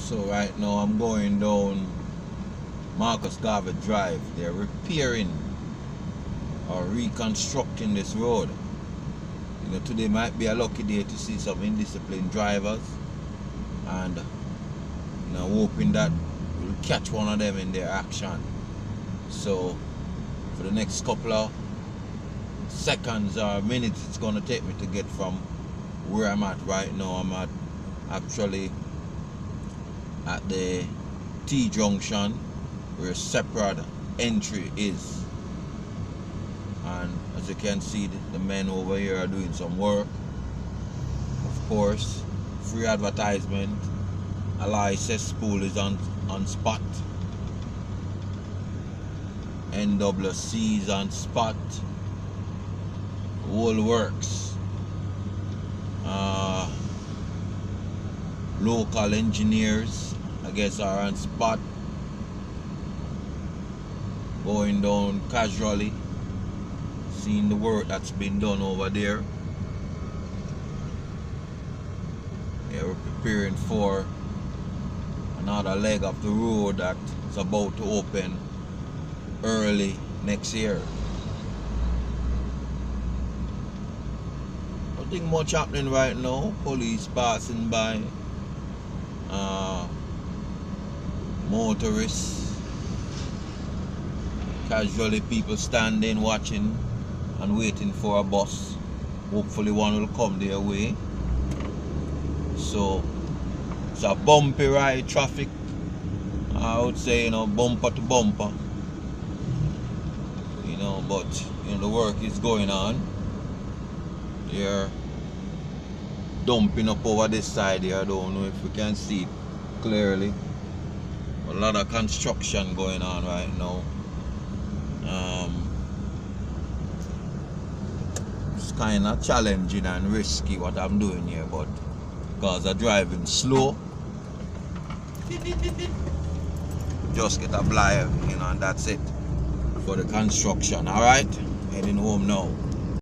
So right now I'm going down Marcus Garvey Drive. They're repairing or reconstructing this road. You know, today might be a lucky day to see some indisciplined drivers, and you know, hoping that we'll catch one of them in their action. So for the next couple of seconds or minutes it's going to take me to get from where I'm at right now. I'm actually at the T-junction where separate entry is, and as you can see, the men over here are doing some work. Of course, free advertisement, Ally cesspool is on spot, NWC's on spot, whole works, local engineers I guess are on spot, going down casually, seeing the work that's been done over there. Yeah, we're preparing for another leg of the road that's about to open early next year. Nothing much happening right now. Police passing by, motorists, casually people standing, watching and waiting for a bus. Hopefully one will come their way. So it's a bumpy ride traffic, I would say, you know, bumper to bumper, you know, but you know, the work is going on. They're dumping up over this side here. I don't know if we can see it clearly. A lot of construction going on right now. It's kind of challenging and risky what I'm doing here, but because I'm driving slow, just get a blind, you know, and that's it for the construction. Alright, heading home now.